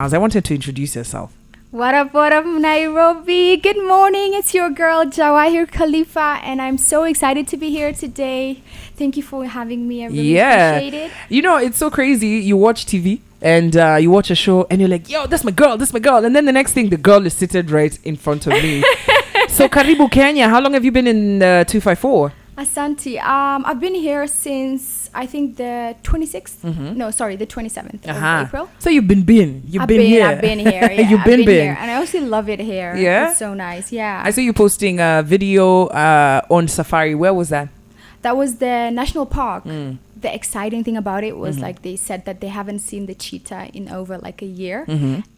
I wanted to introduce yourself. What up, Nairobi? Good morning. It's your girl, Jawahir Khalifa, and I'm so excited to be here today. Thank you for having me. I really appreciate it. You know, it's so crazy. You watch TV and you watch a show and you're like, yo, that's my girl. And then the next thing, the girl is seated right in front of me. So, Karibu, Kenya, how long have you been in 254? Asante. I've been here since, I think, the 26th. Mm-hmm. No, sorry, the 27th of April. So you've been here. I've been here. Yeah, You've been here. And I also love it here. Yeah? It's so nice. Yeah. I saw you posting a video on safari. Where was that? That was the national park. The exciting thing about it was like they said that they haven't seen the cheetah in over like a year,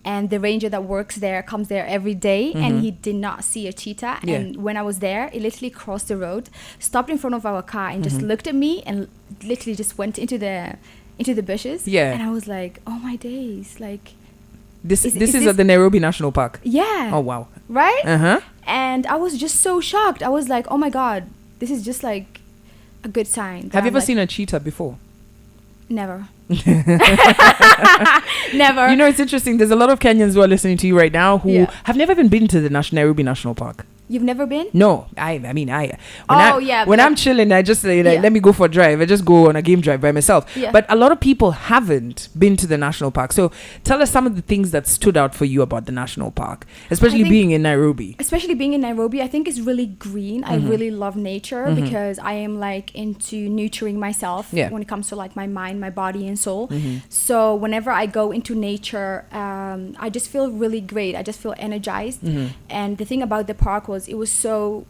and the ranger that works there comes there every day, and he did not see a cheetah. And when I was there, it literally crossed the road, stopped in front of our car, and just looked at me and literally just went into the bushes. And I was like, oh my days, like this is at the Nairobi National Park. Yeah. Oh wow. Right. And I was just so shocked. I was like, oh my god, this is just like a good sign. Have you ever seen a cheetah before? Never. Never. You know, it's interesting. There's a lot of Kenyans who are listening to you right now who have never even been to the Nairobi National Park. You've never been? No, when I'm chilling, I just let me go for a drive. I just go on a game drive by myself. But a lot of people haven't been to the national park. So tell us some of the things that stood out for you about the national park, especially being in Nairobi. Especially being in Nairobi, I think it's really green. I really love nature because I am like into nurturing myself when it comes to like my mind, my body and soul. So whenever I go into nature, I just feel really great. I just feel energized. And the thing about the park was it was so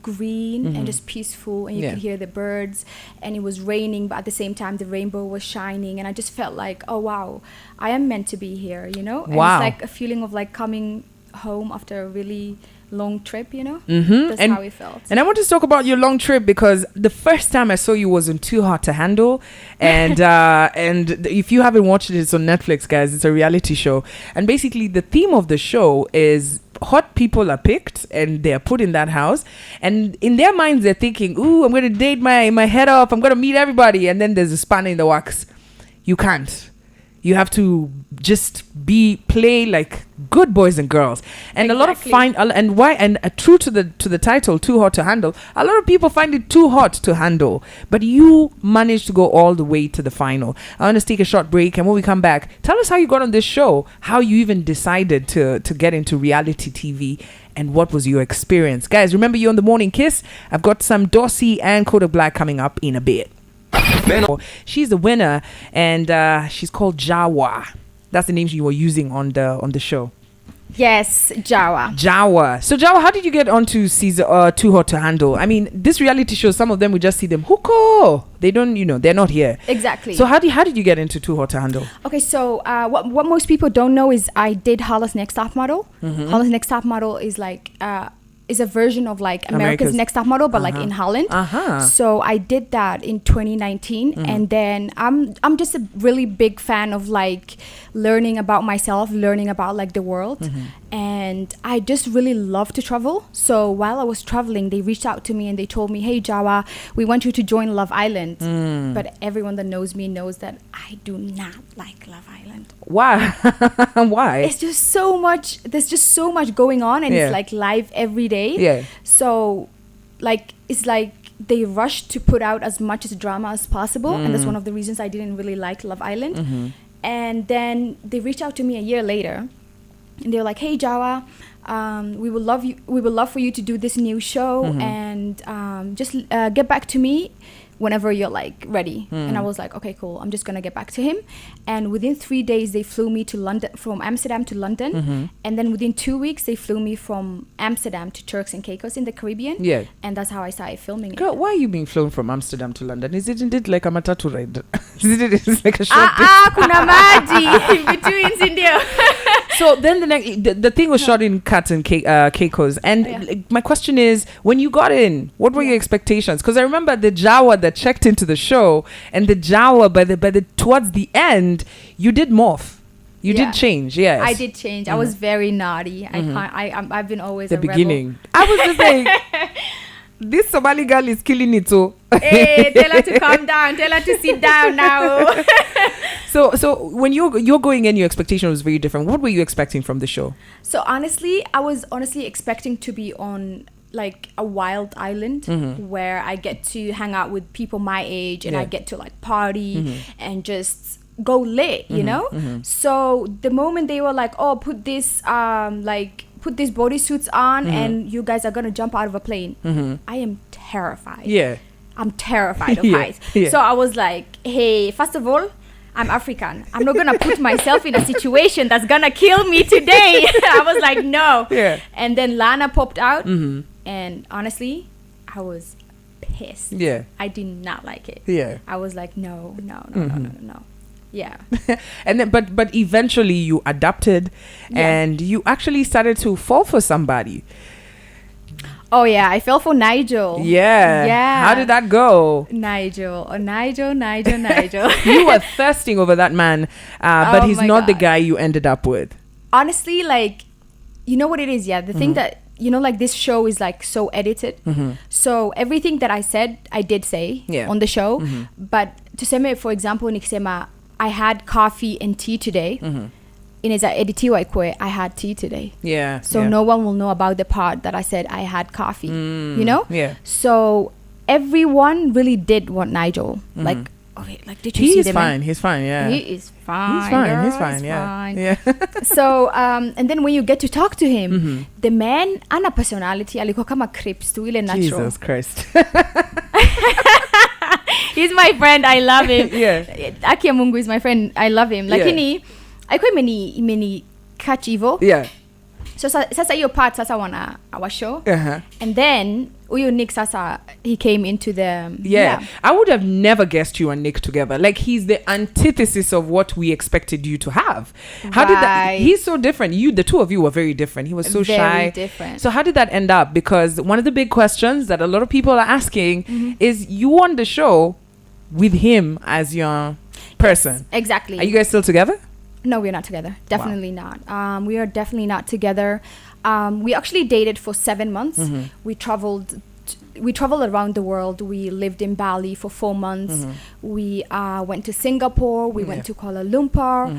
green and just peaceful, and you could hear the birds, and it was raining, but at the same time the rainbow was shining, and I just felt like, oh wow, I am meant to be here, you know. And it's like a feeling of like coming home after a really long trip, you know. That's how it felt. And I want to talk about your long trip because the first time I saw you was in Too Hot to Handle, and and if you haven't watched it, it's on Netflix, guys. It's a reality show, and basically the theme of the show is hot people are picked and they're put in that house, and in their minds they're thinking, ooh, I'm going to date my head up, I'm going to meet everybody, and then there's a spanner in the works. You can't. You have to just play like good boys and girls, and a lot of true to the title, Too Hot to Handle. A lot of people find it too hot to handle, but you managed to go all the way to the final. I want to take a short break, and when we come back, tell us how you got on this show, how you even decided to get into reality TV, and what was your experience, guys. Remember, you're on the Morning Kiss. I've got some Dorsey and Kodak Black coming up in a bit. She's the winner, and she's called Joah. That's the name you were using on the show. Yes, Joah. So Joah, how did you get onto season Too Hot to Handle? I mean, this reality show, some of them we just see them huko. They don't, they're not here. Exactly. So how did you get into Too Hot to Handle? Okay, so what most people don't know is I did Holland's Next Top Model. Holland's Next Top Model is like is a version of like America's Next Top Model, but like in Holland. So I did that in 2019, and then I'm just a really big fan of like learning about myself, learning about like the world, and I just really love to travel. So while I was traveling, they reached out to me and they told me, hey Joah, we want you to join Love Island. But everyone that knows me knows that I do not like Love Island. Why? Why? It's just so much. There's just so much going on, and it's like live every day. So like it's like they rush to put out as much as drama as possible, and that's one of the reasons I didn't really like Love Island. And then they reached out to me a year later, and they were like, hey Joah, we would love for you to do this new show, and just get back to me whenever you're like ready. And I was like, okay, cool, I'm just gonna get back to him. And within 3 days they flew me to London, from Amsterdam to London, and then within 2 weeks they flew me from Amsterdam to Turks and Caicos in the Caribbean. And that's how I started filming it. Girl, why are you being flown from Amsterdam to London? Isn't it like a matatu ride? It's like a short kuna maji in between, India. So then the thing was shot in Cats and Caicos, and my question is, when you got in, what were your expectations? Because I remember the Joah that checked into the show, and the Joah by the towards the end, you did morph. You did change, yes. I did change. I was very naughty. I've been always the a beginning. rebel. I was just like, this Somali girl is killing it. So hey, tell her to calm down. Tell her to sit down now. So when you're going in, your expectation was very different. What were you expecting from the show? So honestly, I was expecting to be on like a wild island where I get to hang out with people my age and I get to like party and just go lit, you know? So the moment they were like, oh, put these bodysuits on and you guys are gonna jump out of a plane, I am terrified. Yeah, I'm terrified of heights. So I was like, hey, first of all, I'm African. I'm not gonna put myself in a situation that's gonna kill me today. I was like, no. Yeah. And then Lana popped out, and honestly, I was pissed. Yeah. I did not like it. Yeah. I was like, no. Yeah. And then, but eventually you adapted, and you actually started to fall for somebody. Oh yeah, I fell for Nigel. Yeah. How did that go? Nigel. You were thirsting over that man, but he's not the guy you ended up with. Honestly, like, you know what it is? Yeah, the thing that, you know, like this show is like so edited. So everything that I said, I did say on the show. But to say, for example, nikisema, I had coffee and tea today. I had tea today. Yeah. So no one will know about the part that I said I had coffee. You know? Yeah. So everyone really did want Nigel. Like, okay, like did you see the man? He's fine, yeah. He is fine. He's fine, yeah. Yeah. So and then when you get to talk to him, the man ana personality alikuwa kama crips tu ile natural. Jesus Christ. He's my friend. I love him. Yeah. Akia Mungu is my friend. I love him. Lakini aikuwa imeni catch evil. Yeah. So sasa hiyo part sasa wana our show. And then uyu Nick sasa he came into the I would have never guessed you and Nick together. Like, he's the antithesis of what we expected you to have. How did that? He's so different. The two of you were very different. He was so shy. Very different. So how did that end up? Because one of the big questions that a lot of people are asking is, you on the show with him as your person. Yes, exactly. Are you guys still together? No, we're not together. Definitely not. We are definitely not together. We actually dated for 7 months. We traveled around the world. We lived in Bali for 4 months. We went to Singapore. We went to Kuala Lumpur.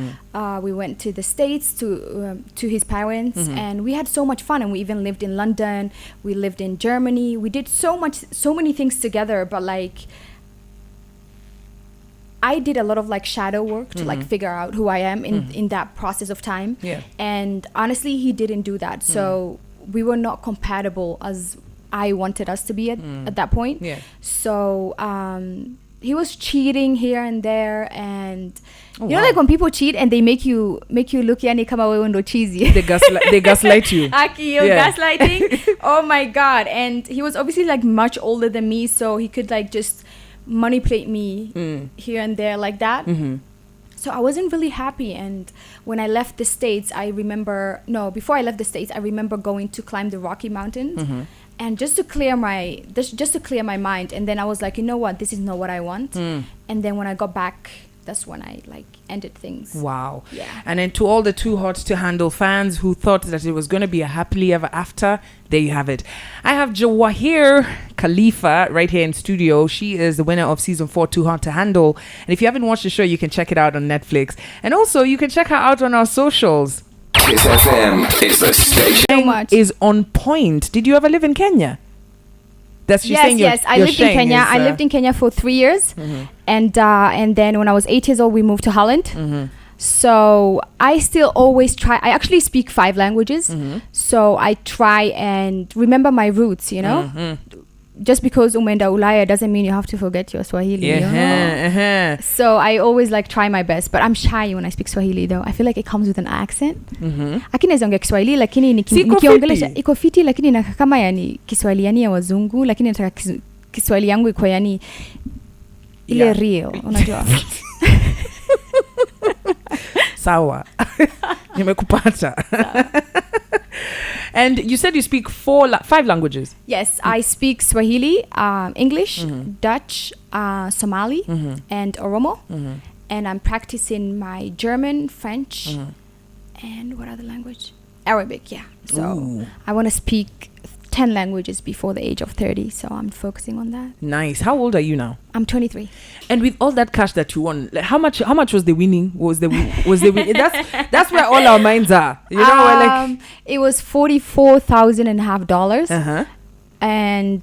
We went to the States to his parents, and we had so much fun. And we even lived in London. We lived in Germany. We did so many things together. But like, I did a lot of like shadow work to like figure out who I am in that process of time. Yeah. And honestly, he didn't do that. So we were not compatible as I wanted us to be at that point. Yeah. So he was cheating here and there, and you know, like when people cheat and they make you look yani kama wewe ndo cheesy. They gaslight you. Aki, gaslighting. Oh my god. And he was obviously like much older than me, so he could like just manipulate me here and there like that. So I wasn't really happy. And when I left the States, before I left the States, I remember going to climb the Rocky Mountains, and just to clear my mind. And then I was like, you know what, this is not what I want. And then when I got back, that's when I like ended things. Wow. Yeah. And then to all the Too Hot to Handle fans who thought that it was going to be a happily ever after, there you have it. I have Joah Khalifa right here in studio. She is the winner of season 4 Too Hot to Handle. And if you haven't watched the show, you can check it out on Netflix. And also you can check her out on our socials. Kiss FM is the station. So much. Is on point. Did you ever live in Kenya? Yes. I lived in Kenya. I lived in Kenya for 3 years, and then when I was 8 years old, we moved to Holland. So I still always try. I actually speak 5 languages, so I try and remember my roots. You know, just because umenda Ulaya doesn't mean you have to forget your Swahili. You know? So I always like try my best, but I'm shy when I speak Swahili though. I feel like it comes with an accent. Lakini naongea Kiswahili lakini nikiongelesha iko fiti, lakini na kama yani Kiswahili yani ya wazungu, lakini nataka Kiswahili yangu iko yani ile real, unajua. Sawa. Nimekupata. And you said you speak 5 languages. Yes, I speak Swahili, English, Dutch, Somali, and Oromo. And I'm practicing my German, French, and what other language? Arabic, yeah. So I want to speak 10 languages before the age of 30. So I'm focusing on that. Nice. How old are you now? I'm 23. And with all that cash that you won, like, how much was the winning? Was the winning? That's where all our minds are. You know, like it was $44,500. uh-huh. And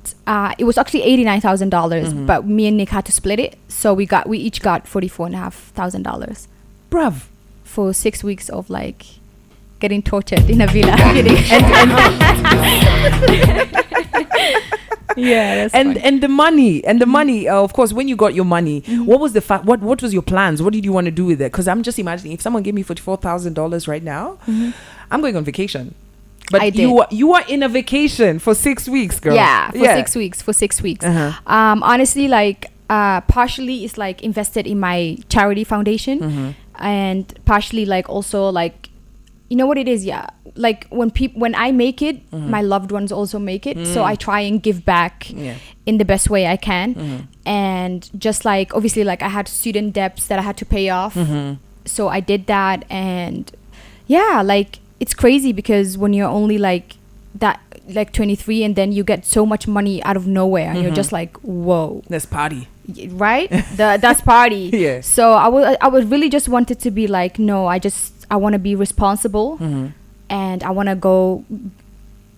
it was actually $89,000, but me and Nick had to split it, so we each got $44,500. Bruv. For 6 weeks of like getting tortured in a villa. Yeah, that's and the money, of course, when you got your money, what was the what was your plans? What did you want to do with it? Because I'm just imagining if someone gave me $44,000 right now, I'm going on vacation. But you are in a vacation for 6 weeks, girl. Yeah, for 6 weeks. Honestly, like partially it's like invested in my charity foundation, and partially like also like, you know what it is, yeah, like when I make it, my loved ones also make it, so I try and give back in the best way I can. And just like obviously like I had student debts that I had to pay off, so I did that. And yeah, like it's crazy because when you're only like that, like 23, and then you get so much money out of nowhere, and you're just like, whoa, let's party, right? That's party. Yeah. So I was really just wanted to be like, no, I want to be responsible, and I want to go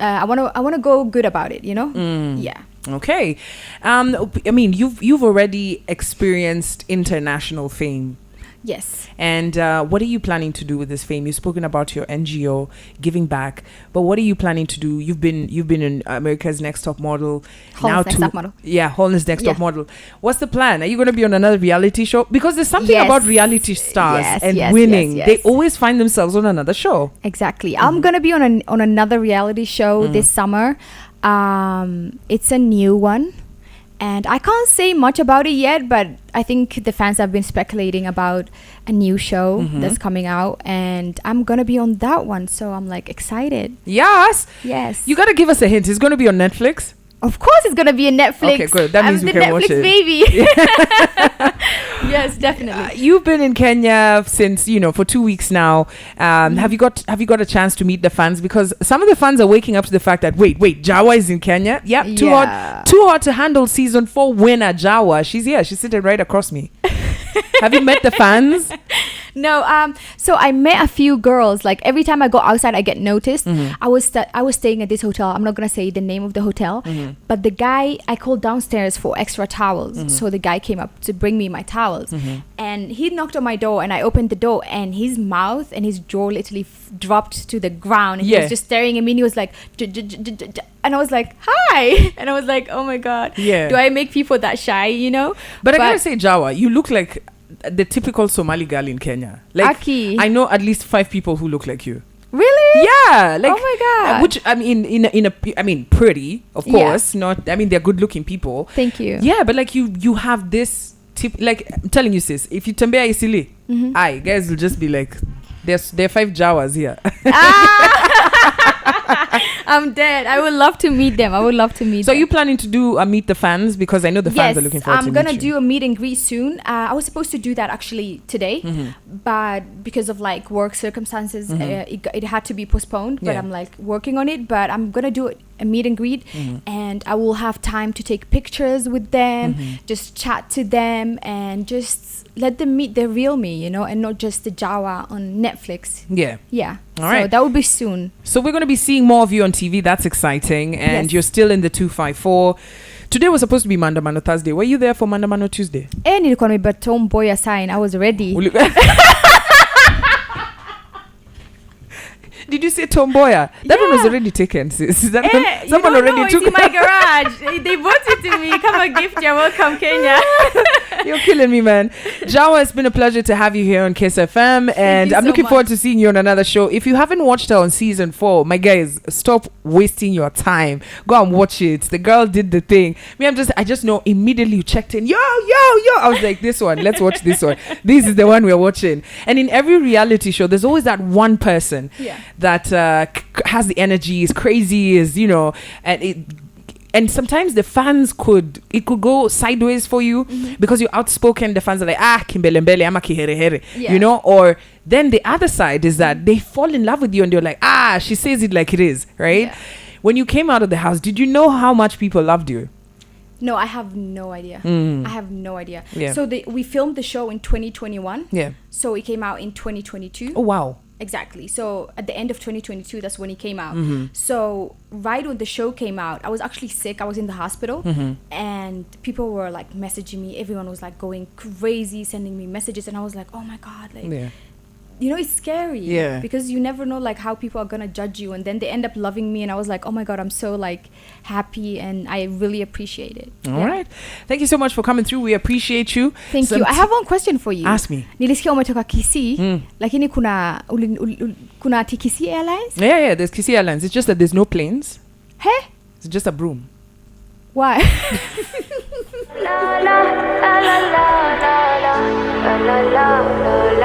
I want to go good about it, you know. Yeah. Okay. I mean, you've already experienced international fame. Yes. And what are you planning to do with this fame? You've spoken about your NGO giving back, but what are you planning to do? You've been in America's Next Top Model. Holland's Next Top Model. Yeah, Holland's Next Top Model. What's the plan? Are you going to be on another reality show? Because there's something about reality stars and winning. They always find themselves on another show. Exactly. I'm going to be on another reality show this summer. It's a new one. And I can't say much about it yet, but I think the fans have been speculating about a new show that's coming out, and I'm going to be on that one. So I'm like excited. Yes. You got to give us a hint. It's going to be on Netflix? Of course it's going to be a Netflix. Okay, good. That means we can watch it. Baby. Yes, definitely. You've been in Kenya since, for 2 weeks now. Have you got a chance to meet the fans? Because some of the fans are waking up to the fact that wait, Jawah is in Kenya. Yep, too hot to handle season 4 winner Jawah. She's here. She's sitting right across me. Have you met the fans? No, so I met a few girls. Like every time I go outside, I get noticed. I was staying at this hotel. I'm not gonna say the name of the hotel, but the guy, I called downstairs for extra towels. So the guy came up to bring me my towels, and he knocked on my door, and I opened the door, and his mouth and his jaw literally dropped to the ground, and he was just staring at me, and he was like, and I was like, hi, and I was like, oh my god, do I make people that shy, But I gotta say, Jawah, you look like the typical Somali girl in Kenya. Like, Aki. I know at least 5 people who look like you. Really? Yeah. Like, oh my god. Which I mean, pretty, of course. Not. I mean, they're good-looking people. Thank you. Yeah, but like you have this tip. Like, I'm telling you, sis. If you tembea isili, guys will just be like, there are 5 Jawas here. I'm dead. I would love to meet them. So are you planning to do a meet the fans? Because I know the fans are looking forward to I'm going to do a meet and greet soon. I was supposed to do that actually today, but because of like work circumstances, it had to be postponed. But I'm like working on it. But I'm going to do a meet and greet, and I will have time to take pictures with them, just chat to them, and just let them meet the real me, and not just the Jawah on Netflix. Yeah. All right. So that will be soon. So we're going to be seeing more of you on TV. That's exciting. And you're still in the 254. Today was supposed to be Mandamano Thursday. Were you there for Mandamano Tuesday? Nilikuwa nimebeba sign. I was ready. Did you say Tomboya? That one was already taken, sis. Someone already took it. It's in my garage. They brought it to me. Come a gift. You're welcome, Kenya. You're killing me, man. Jawah, it's been a pleasure to have you here on Kiss FM, and I'm looking forward to seeing you on another show. If you haven't watched her on season 4, my guys, stop wasting your time. Go and watch it. The girl did the thing. I just know immediately you checked in. Yo. I was like, this one. Let's watch this one. This is the one we're watching. And in every reality show, there's always that one person that has the energy, is crazy, and sometimes the fans could go sideways for you because you're outspoken. The fans are like, kimbelembele ama kiherehere, or then the other side is that they fall in love with you and you're like, she says it like it is, right? When you came out of the house, did you know how much people loved you? No, I have no idea. I have no idea. Yeah. So we filmed the show in 2021. Yeah. So it came out in 2022. Oh, wow. Exactly. So at the end of 2022, that's when it came out. So right when the show came out, I was actually sick. I was in the hospital, and people were like messaging me. Everyone was like going crazy, sending me messages, and I was like, oh my God, like, you know, it's scary. Yeah. Because you never know like how people are gonna judge you, and then they end up loving me, and I was like, oh my God, I'm so like happy, and I really appreciate it. All right. Thank you so much for coming through. We appreciate you. Thank you. I have one question for you. Ask me. Nilisikia umetoka Kisii, lakini kuna ati Kisii Airlines? Yeah, there's Kisii Airlines. It's just that there's no planes. Hey? It's just a broom. Why? La la la la la la la la la la.